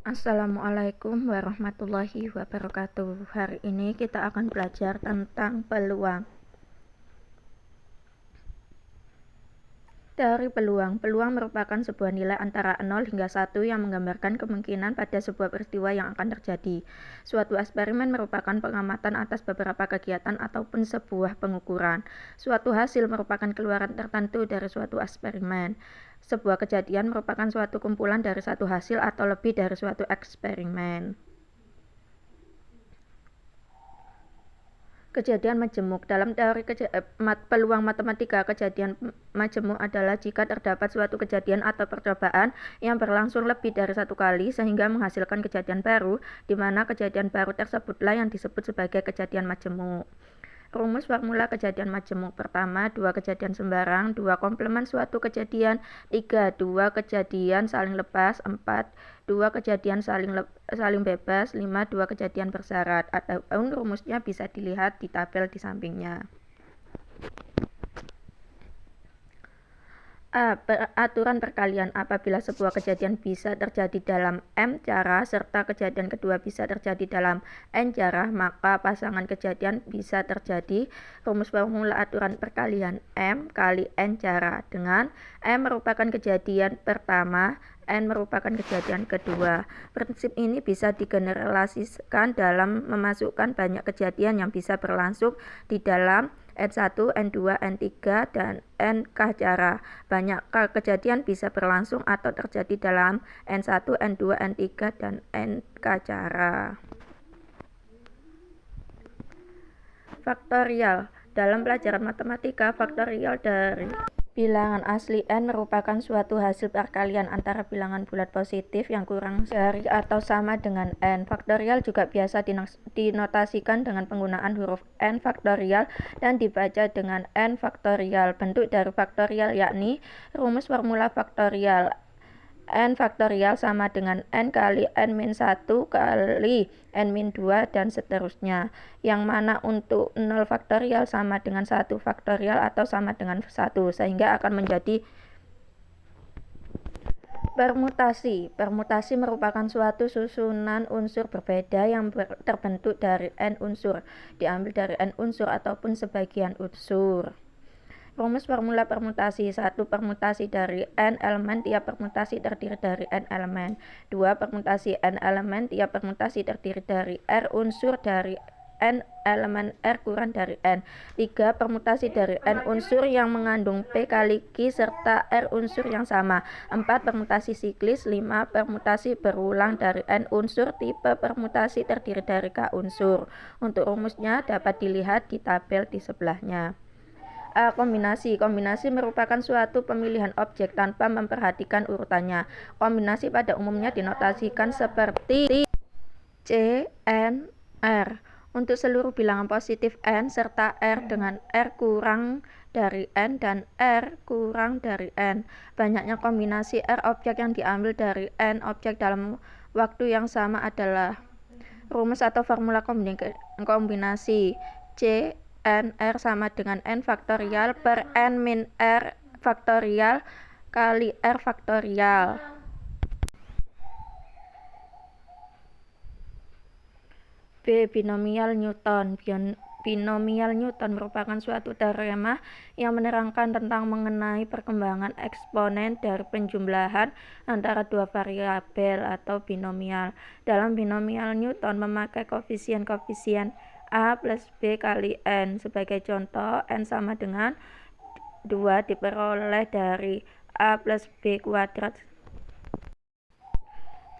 Assalamualaikum warahmatullahi wabarakatuh. Hari ini kita akan belajar tentang peluang. Teori peluang. Peluang merupakan sebuah nilai antara 0 hingga 1 yang menggambarkan kemungkinan pada sebuah peristiwa yang akan terjadi. Suatu eksperimen merupakan pengamatan atas beberapa kegiatan ataupun sebuah pengukuran. Suatu hasil merupakan keluaran tertentu dari suatu eksperimen. Sebuah kejadian merupakan suatu kumpulan dari satu hasil atau lebih dari suatu eksperimen. Kejadian majemuk. Dalam teori peluang matematika, kejadian majemuk adalah jika terdapat suatu kejadian atau percobaan yang berlangsung lebih dari satu kali sehingga menghasilkan kejadian baru, di mana kejadian baru tersebutlah yang disebut sebagai kejadian majemuk. Rumus formula kejadian majemuk. Pertama, 2 kejadian sembarang, 2 komplemen suatu kejadian, 3, 2 kejadian saling lepas, 4, 2 kejadian saling bebas, 5, 2 kejadian bersyarat. Adapun rumusnya bisa dilihat di tabel di sampingnya. Aturan perkalian. Apabila sebuah kejadian bisa terjadi dalam M cara serta kejadian kedua bisa terjadi dalam N cara, maka pasangan kejadian bisa terjadi. Rumus formula aturan perkalian M kali N cara, dengan M merupakan kejadian pertama, N merupakan kejadian kedua. Prinsip ini bisa digeneralisasikan dalam memasukkan banyak kejadian yang bisa berlangsung di dalam N1, N2, N3, dan Nk cara. Banyak kejadian bisa berlangsung atau terjadi dalam N1, N2, N3, dan Nk cara. Faktorial. Dalam pelajaran matematika, faktorial dari bilangan asli N merupakan suatu hasil perkalian antara bilangan bulat positif yang kurang dari atau sama dengan N. Faktorial juga biasa dinotasikan dengan penggunaan huruf N faktorial dan dibaca dengan N faktorial. Bentuk dari faktorial yakni rumus formula faktorial. N faktorial sama dengan N kali N-1 kali N-2 dan seterusnya, yang mana untuk 0 faktorial sama dengan 1 faktorial atau sama dengan 1, sehingga akan menjadi permutasi. Permutasi merupakan suatu susunan unsur berbeda yang terbentuk dari N unsur, diambil dari N unsur ataupun sebagian unsur. Rumus formula permutasi. 1. Permutasi dari N elemen, tiap permutasi terdiri dari N elemen. 2. Permutasi N elemen, tiap permutasi terdiri dari R unsur dari N elemen R kurang dari N. 3. Permutasi dari N unsur yang mengandung P kali Q serta R unsur yang sama. 4. Permutasi siklis. 5. Permutasi berulang dari N unsur, tipe permutasi terdiri dari K unsur. Untuk rumusnya dapat dilihat di tabel di sebelahnya. Kombinasi. Kombinasi merupakan suatu pemilihan objek tanpa memperhatikan urutannya. Kombinasi pada umumnya dinotasikan seperti C, N, R. Untuk seluruh bilangan positif N serta R dengan R kurang dari N dan R kurang dari N. Banyaknya kombinasi R objek yang diambil dari N objek dalam waktu yang sama adalah rumus atau formula kombinasi C N R sama dengan N faktorial per N min R faktorial kali R faktorial. B. Binomial Newton. Binomial Newton merupakan suatu teorema yang menerangkan tentang mengenai perkembangan eksponen dari penjumlahan antara dua variabel atau binomial. Dalam binomial Newton memakai koefisien-koefisien A plus B kali N. Sebagai contoh, N sama dengan 2 diperoleh dari A plus B kuadrat.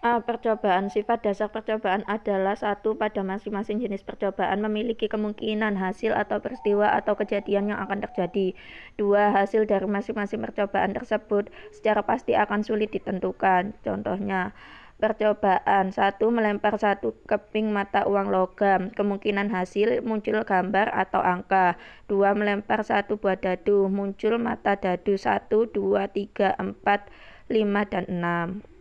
Percobaan. Sifat dasar percobaan adalah satu, pada masing-masing jenis percobaan memiliki kemungkinan hasil atau peristiwa atau kejadian yang akan terjadi. 2. Hasil dari masing-masing percobaan tersebut secara pasti akan sulit ditentukan. Contohnya, percobaan 1, melempar satu keping mata uang logam. Kemungkinan hasil muncul gambar atau angka. 2. Melempar satu buah dadu. Muncul mata dadu 1, 2, 3, 4, 5, dan 6.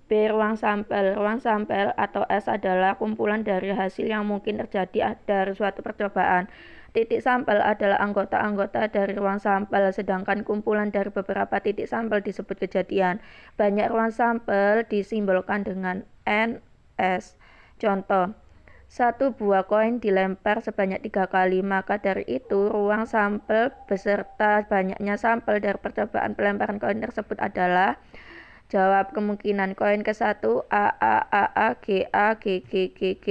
B. Ruang sampel. Ruang sampel atau S adalah kumpulan dari hasil yang mungkin terjadi dari suatu percobaan. titik sampel adalah anggota-anggota dari ruang sampel, sedangkan kumpulan dari beberapa titik sampel disebut kejadian. Banyak ruang sampel disimbolkan dengan NS. Contoh, 1 buah koin dilempar sebanyak 3 kali, maka dari itu ruang sampel beserta banyaknya sampel dari percobaan pelemparan koin tersebut adalah. Jawab kemungkinan koin ke-1 A, G, A, G, G, G, G.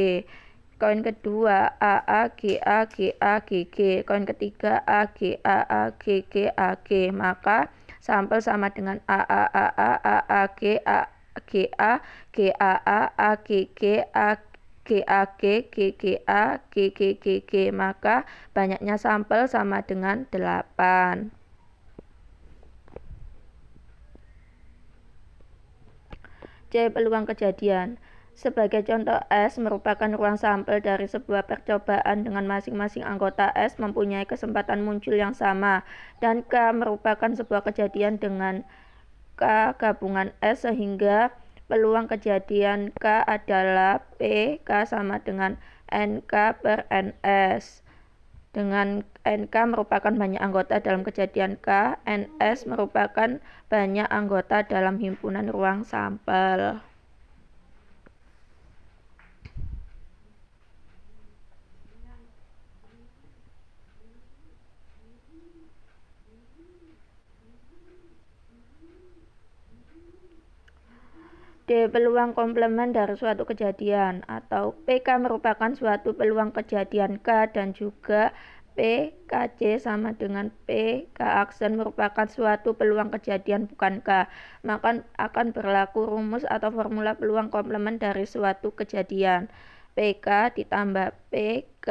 Koin kedua A, G, A, G, A, G, G. Koin ketiga A, G, A, G, G, A, G. Maka sampel sama dengan A, G, A, G, A, G, A, G, G, A, G, A, G, G, G, A, G, G, G, G. Maka banyaknya sampel sama dengan 8. C. Peluang kejadian. Sebagai contoh, S merupakan ruang sampel dari sebuah percobaan dengan masing-masing anggota S mempunyai kesempatan muncul yang sama, dan K merupakan sebuah kejadian dengan K gabungan S, sehingga peluang kejadian K adalah P K sama dengan NK per NS. Dengan NK merupakan banyak anggota dalam kejadian K, NS merupakan banyak anggota dalam himpunan ruang sampel. D. Peluang komplement dari suatu kejadian, atau PK merupakan suatu peluang kejadian K, dan juga PKC sama dengan PK aksen merupakan suatu peluang kejadian bukan K. Maka akan berlaku rumus atau formula peluang komplement dari suatu kejadian. PK ditambah PK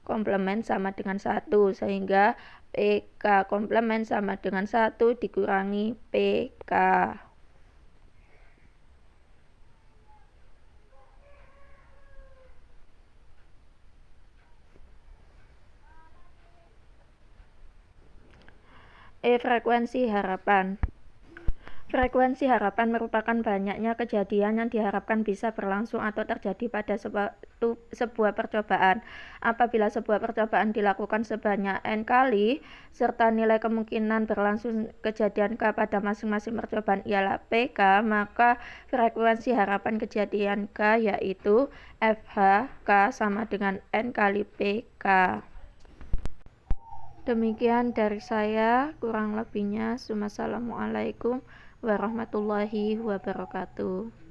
komplement sama dengan 1, sehingga PK komplement sama dengan 1 dikurangi PK. Frekuensi harapan. Frekuensi harapan merupakan banyaknya kejadian yang diharapkan bisa berlangsung atau terjadi pada sebuah percobaan. Apabila sebuah percobaan dilakukan sebanyak N kali, serta nilai kemungkinan berlangsung kejadian K pada masing-masing percobaan ialah PK, maka frekuensi harapan kejadian K yaitu FH K sama dengan N kali PK. Demikian dari saya, kurang lebihnya. Wassalamualaikum warahmatullahi wabarakatuh.